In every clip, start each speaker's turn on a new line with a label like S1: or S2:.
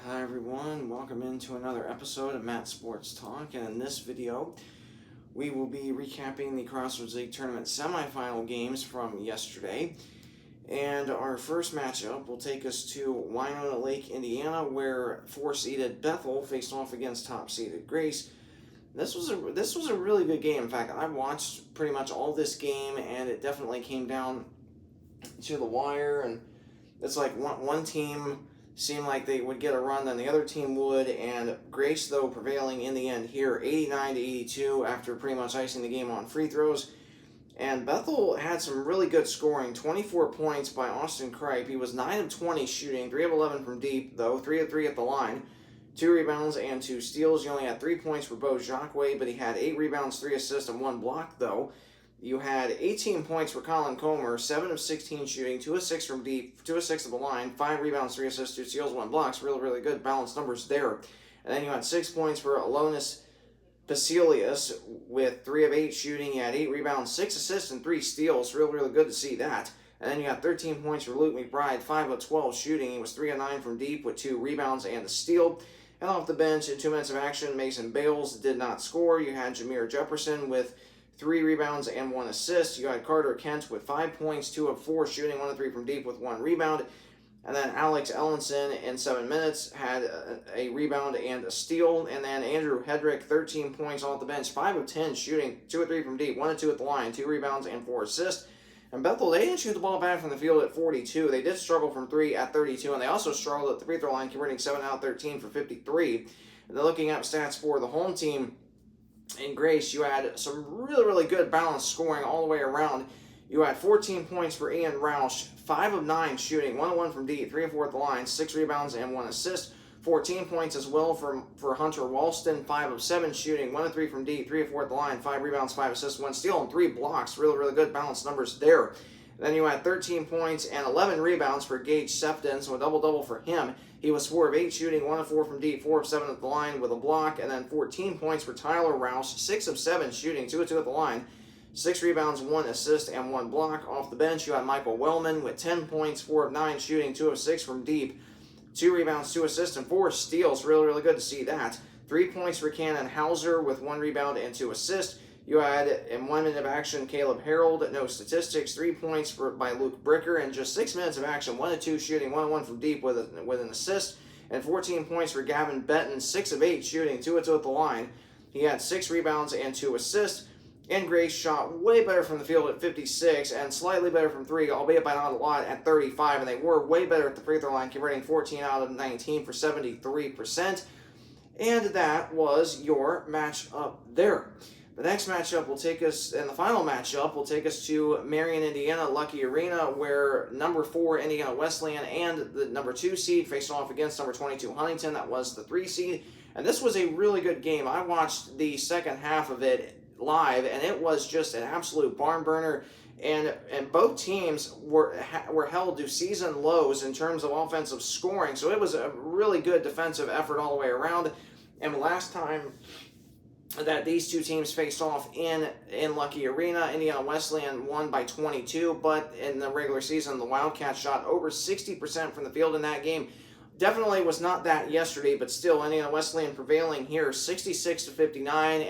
S1: Hi everyone, welcome into another episode of Matt Sports Talk, and in this video we will be recapping the Crossroads League Tournament semifinal games from yesterday. And our first matchup will take us to Winona Lake, Indiana, where 4-seeded Bethel faced off against top-seeded Grace. This was a really good game. In fact, I watched pretty much all this game, and it definitely came down to the wire, and it's like one team seemed like they would get a run, then the other team would, and Grace, though, prevailing in the end here, 89-82 after pretty much icing the game on free throws. And Bethel had some really good scoring, 24 points by Austin Kripe. He was 9 of 20 shooting, 3 of 11 from deep, though, 3 of 3 at the line, 2 rebounds and 2 steals. He only had 3 points for Bo Jacque, but he had 8 rebounds, 3 assists, and 1 block, though. You had 18 points for Colin Comer, 7 of 16 shooting, 2 of 6 from deep, 2 of 6 at the line, 5 rebounds, 3 assists, 2 steals, 1 blocks. Really good balanced numbers there. And then you had 6 points for Alonis Basilius with 3 of 8 shooting. He had 8 rebounds, 6 assists, and 3 steals. Really good to see that. And then you got 13 points for Luke McBride, 5 of 12 shooting. He was 3 of 9 from deep with 2 rebounds and a steal. And off the bench in 2 minutes of action, Mason Bales did not score. You had Jameer Jefferson with 3 rebounds and 1 assist. You had Carter Kent with 5 points, 2 of 4 shooting, 1 of 3 from deep with 1 rebound. And then Alex Ellenson in 7 minutes had a rebound and a steal. And then Andrew Hedrick, 13 points off the bench, 5 of 10 shooting, 2 of 3 from deep, 1 of 2 at the line, 2 rebounds and 4 assists. And Bethel, they didn't shoot the ball back from the field at 42. They did struggle from 3 at 32, and they also struggled at the free throw line, converting 7 out of 13 for 53. And then looking at stats for the home team in Grace, you had some really good balanced scoring all the way around. You had 14 points for Ian Roush, 5 of 9 shooting, 1 of 1 from deep, 3 of 4 at the line, 6 rebounds and 1 assist. 14 points as well for Hunter Walston, 5 of 7 shooting, 1 of 3 from deep, 3 of 4 at the line, 5 rebounds, 5 assists, 1 steal, and 3 blocks. Really good balanced numbers there. Then you had 13 points and 11 rebounds for Gage Sefton, so a double-double for him. He was 4 of 8 shooting, 1 of 4 from deep, 4 of 7 at the line with a block, and then 14 points for Tyler Rouse, 6 of 7 shooting, 2 of 2 at the line, 6 rebounds, 1 assist, and 1 block. Off the bench, you had Michael Wellman with 10 points, 4 of 9 shooting, 2 of 6 from deep, 2 rebounds, 2 assists, and 4 steals. Really good to see that. 3 points for Cannon Hauser with 1 rebound and 2 assists. You had, in 1 minute of action, Caleb Harold, no statistics, 3 points by Luke Bricker, and just 6 minutes of action, 1 of 2 shooting, 1 of 1 from deep with an assist, and 14 points for Gavin Benton, 6 of 8 shooting, 2 of 2 at the line. He had 6 rebounds and 2 assists, and Grace shot way better from the field at 56, and slightly better from 3, albeit by not a lot, at 35, and they were way better at the free throw line, converting 14 out of 19 for 73%, and that was your matchup there. The next matchup will take us, and the final matchup will take us to Marion, Indiana, Lucky Arena, where number 4 Indiana Wesleyan and the number 2 seed faced off against number 22 Huntington. That was the 3 seed, and this was a really good game. I watched the second half of it live, and it was just an absolute barn burner. And both teams were held to season lows in terms of offensive scoring, so it was a really good defensive effort all the way around. And last time that these two teams faced off in Lucky Arena, Indiana Wesleyan won by 22, but in the regular season, the Wildcats shot over 60% from the field in that game. Definitely was not that yesterday, but still, Indiana Wesleyan prevailing here, 66-59,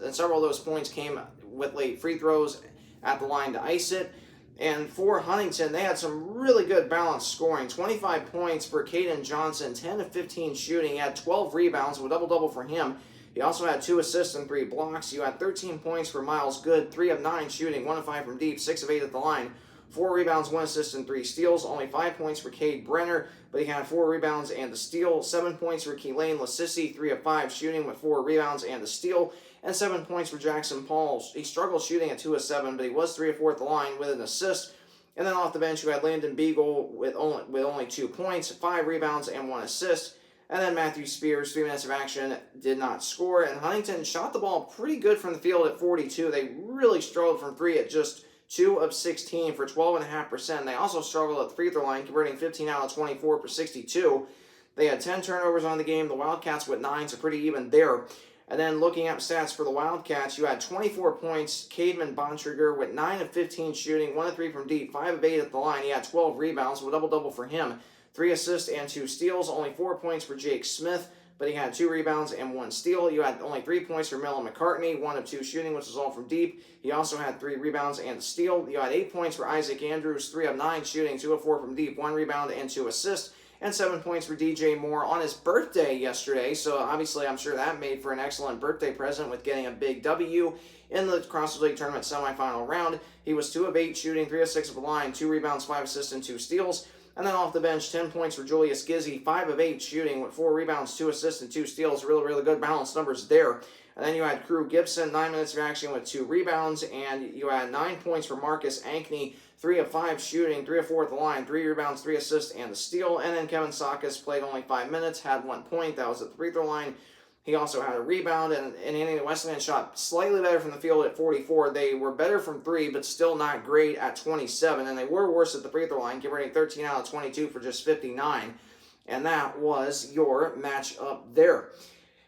S1: and several of those points came with late free throws at the line to ice it. And for Huntington, they had some really good balanced scoring. 25 points for Caden Johnson, 10 of 15 shooting. He had 12 rebounds, with a double-double for him. He also had 2 assists and 3 blocks. You had 13 points for Miles Good, 3 of 9 shooting, 1 of 5 from deep, 6 of 8 at the line, 4 rebounds, 1 assist, and 3 steals. Only 5 points for Cade Brenner, but he had 4 rebounds and a steal. 7 points for Keelane Lassisi, 3 of 5 shooting with 4 rebounds and a steal. And 7 points for Jackson Paul. He struggled shooting at 2 of 7, but he was 3 of 4 at the line with an assist. And then off the bench, you had Landon Beagle with only 2 points, 5 rebounds, and 1 assist. And then Matthew Spears, 3 minutes of action, did not score. And Huntington shot the ball pretty good from the field at 42. They really struggled from 3 at just 2 of 16 for 12.5%. They also struggled at the free throw line, converting 15 out of 24 for 62. They had 10 turnovers on the game. The Wildcats with 9, so pretty even there. And then looking up stats for the Wildcats, you had 24 points. Cademan Bontrager with 9 of 15 shooting, 1 of 3 from deep, 5 of 8 at the line. He had 12 rebounds, so a double-double for him. 3 assists and 2 steals. Only 4 points for Jake Smith, but he had 2 rebounds and 1 steal. You had only 3 points for Melon McCartney, 1 of 2 shooting, which was all from deep. He also had 3 rebounds and a steal. You had 8 points for Isaac Andrews, 3 of 9 shooting, 2 of 4 from deep, 1 rebound and 2 assists. And 7 points for DJ Moore on his birthday yesterday. So obviously I'm sure that made for an excellent birthday present with getting a big W in the Crossroads League Tournament semifinal round. He was 2 of 8 shooting, 3 of 6 of the line, 2 rebounds, 5 assists, and 2 steals. And then off the bench, 10 points for Julius Gizzi, 5 of 8 shooting with 4 rebounds, 2 assists, and 2 steals. Really, really good balanced numbers there. And then you had Crew Gibson, 9 minutes of action with 2 rebounds. And you had 9 points for Marcus Ankney, 3 of 5 shooting, 3 of 4 at the line, 3 rebounds, 3 assists, and a steal. And then Kevin Sakas played only 5 minutes, had 1 point. That was at the free throw line. He also had a rebound, and Indiana Wesleyan shot slightly better from the field at 44. They were better from 3, but still not great at 27, and they were worse at the free throw line, converting 13 out of 22 for just 59. And that was your matchup there.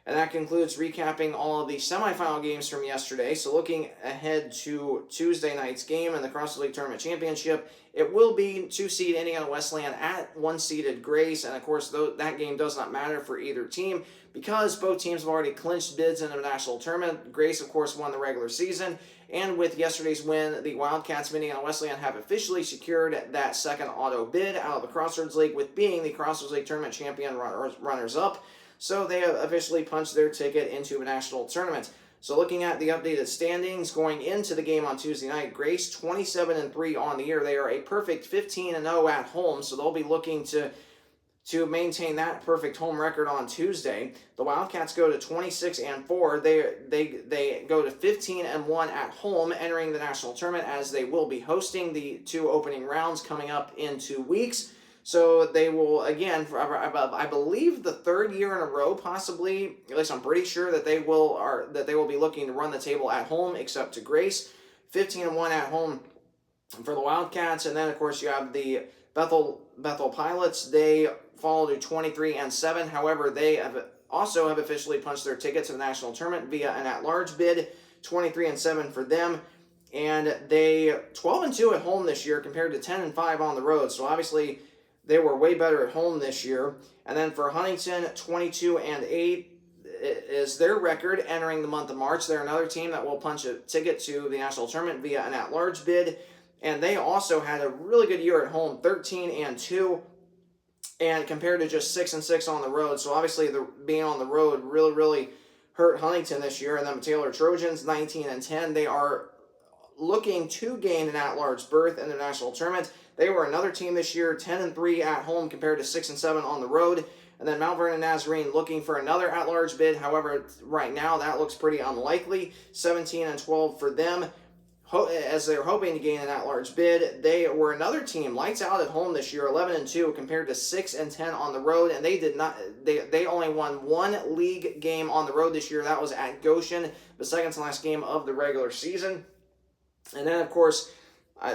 S1: And that concludes recapping all of the semifinal games from yesterday. So looking ahead to Tuesday night's game in the Crossroads League Tournament Championship, it will be 2-seed Indiana Wesleyan at 1-seeded Grace. And of course, that game does not matter for either team because both teams have already clinched bids in the national tournament. Grace, of course, won the regular season. And with yesterday's win, the Wildcats of Indiana Wesleyan have officially secured that second auto bid out of the Crossroads League with being the Crossroads League Tournament champion runners-up. So they have officially punched their ticket into a national tournament. So looking at the updated standings going into the game on Tuesday night, Grace 27-3 on the year. They are a perfect 15-0 at home, so they'll be looking to maintain that perfect home record on Tuesday. The Wildcats go to 26-4. They go to 15-1 at home, entering the national tournament as they will be hosting the 2 opening rounds coming up in 2 weeks. So they will, again, I believe the 3rd year in a row, possibly, at least I'm pretty sure that they will be looking to run the table at home, except to Grace. 15-1 at home for the Wildcats, and then of course you have the Bethel Pilots. They fall to 23-7. However, they have officially punched their ticket to the national tournament via an at-large bid. 23-7 for them. And they 12-2 at home this year compared to 10-5 on the road. So obviously they were way better at home this year. And then for Huntington, 22-8 is their record entering the month of March. They're another team that will punch a ticket to the national tournament via an at-large bid. And they also had a really good year at home, 13-2, and compared to just 6-6 on the road. So obviously being on the road really hurt Huntington this year. And then the Taylor Trojans, 19-10. They are looking to gain an at-large berth in the national tournament. They were another team this year, 10-3 at home compared to 6-7 on the road. And then Mount Vernon Nazarene looking for another at-large bid. However, right now that looks pretty unlikely. 17-12 for them, as they're hoping to gain an at-large bid. They were another team, lights out at home this year, 11-2 compared to 6-10 on the road. And they only won 1 league game on the road this year. That was at Goshen, the second to last game of the regular season. And then, of course,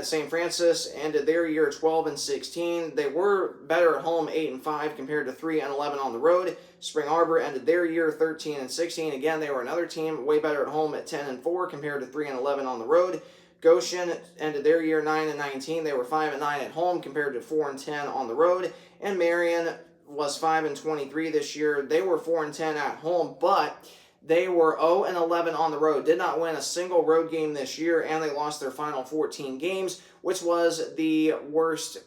S1: St. Francis ended their year 12-16. They were better at home, 8-5 compared to 3-11 on the road. Spring Arbor ended their year 13-16. Again, they were another team way better at home at 10-4 compared to 3-11 on the road. Goshen ended their year 9-19. They were 5-9 at home compared to 4-10 on the road. And Marion was 5-23 this year. They were 4-10 at home, but they were 0-11 on the road. Did not win a single road game this year, and they lost their final 14 games, which was the worst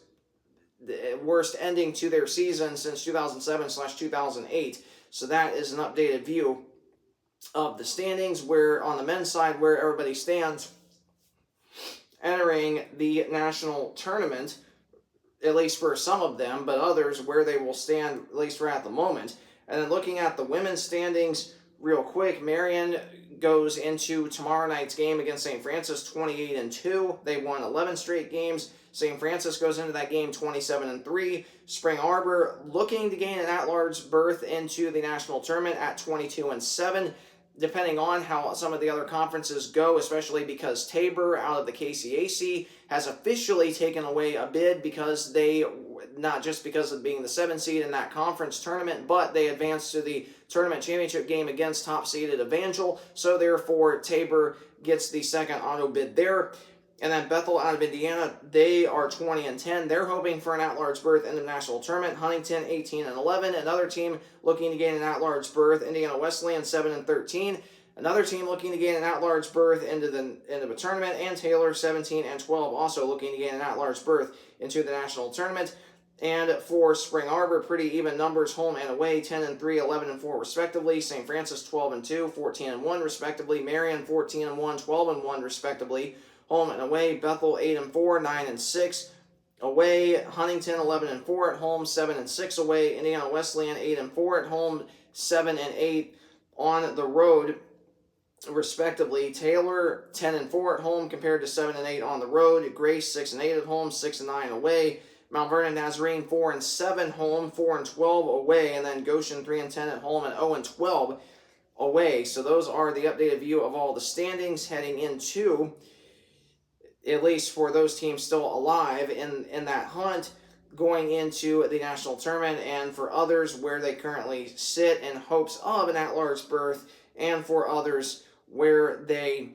S1: ending to their season since 2007/2008. So that is an updated view of the standings, where on the men's side, where everybody stands entering the national tournament, at least for some of them, but others where they will stand, at least for at the moment. And then looking at the women's standings real quick, Marion goes into tomorrow night's game against St. Francis 28-2. They won 11 straight games. St. Francis goes into that game 27-3. Spring Arbor looking to gain an at-large berth into the national tournament at 22-7. Depending on how some of the other conferences go, especially because Tabor out of the KCAC has officially taken away a bid because they, not just because of being the 7th seed in that conference tournament, but they advanced to the tournament championship game against top-seeded Evangel. So therefore, Tabor gets the second auto bid there. And then Bethel out of Indiana, they are 20-10. They're hoping for an at-large berth in the national tournament. Huntington 18-11. Another team looking to gain an at-large berth. Indiana Wesleyan 7-13. Another team looking to gain an at-large berth into the tournament. And Taylor 17-12, also looking to gain an at-large berth into the national tournament. And for Spring Arbor, pretty even numbers, home and away, 10-3, 11-4 respectively. St. Francis 12-2, 14-1 respectively. Marion 14-1, 12-1 respectively. Home and away, Bethel 8-4, 9-6 away. Huntington 11-4 at home, 7-6 away. Indiana Wesleyan 8-4 at home, 7-8 on the road, respectively. Taylor 10-4 at home compared to 7-8 on the road. Grace 6-8 at home, 6-9 away. Mount Vernon Nazarene 4-7 home, 4-12 away, and then Goshen 3-10 at home and 0-12 away. So those are the updated view of all the standings heading into, at least for those teams still alive in that hunt, going into the national tournament, and for others where they currently sit in hopes of an at-large berth, and for others where they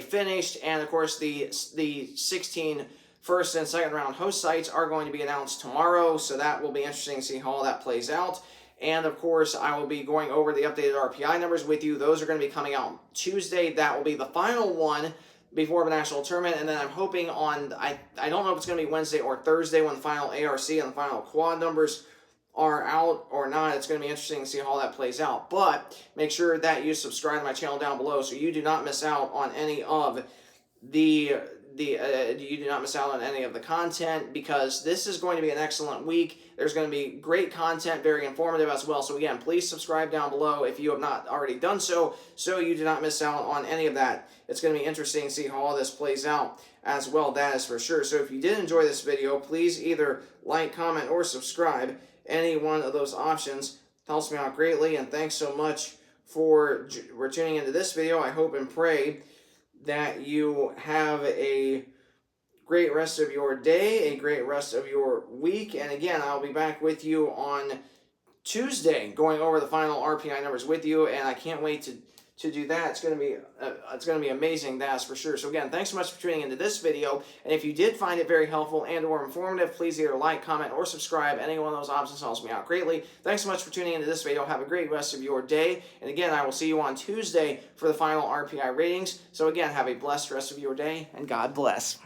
S1: finished. And of course the 16 first and second round host sites are going to be announced tomorrow, so that will be interesting to see how all that plays out. And of course, I will be going over the updated RPI numbers with you. Those are going to be coming out Tuesday. That will be the final one before the national tournament. And then I'm hoping on, I don't know if it's going to be Wednesday or Thursday when the final ARC and the final quad numbers are out or not. It's going to be interesting to see how that plays out. But make sure that you subscribe to my channel down below so you do not miss out on any of the content, because this is going to be an excellent week. There's going to be great content, very informative as well. So again, please subscribe down below if you have not already done so you do not miss out on any of that. It's going to be interesting to see how all this plays out as well, that is for sure. So if you did enjoy this video, please either like, comment, or subscribe. Any one of those options helps me out greatly, and thanks so much for tuning into this video. I hope and pray that you have a great rest of your day, a great rest of your week. And again, I'll be back with you on Tuesday going over the final RPI numbers with you, and I can't wait to do that. It's going to be amazing, that's for sure. So again, thanks so much for tuning into this video, and if you did find it very helpful and or informative, please either like, comment, or subscribe. Any one of those options helps me out greatly. Thanks so much for tuning into this video. Have a great rest of your day, and again, I will see you on Tuesday for the final RPI ratings. So again, have a blessed rest of your day, and God bless.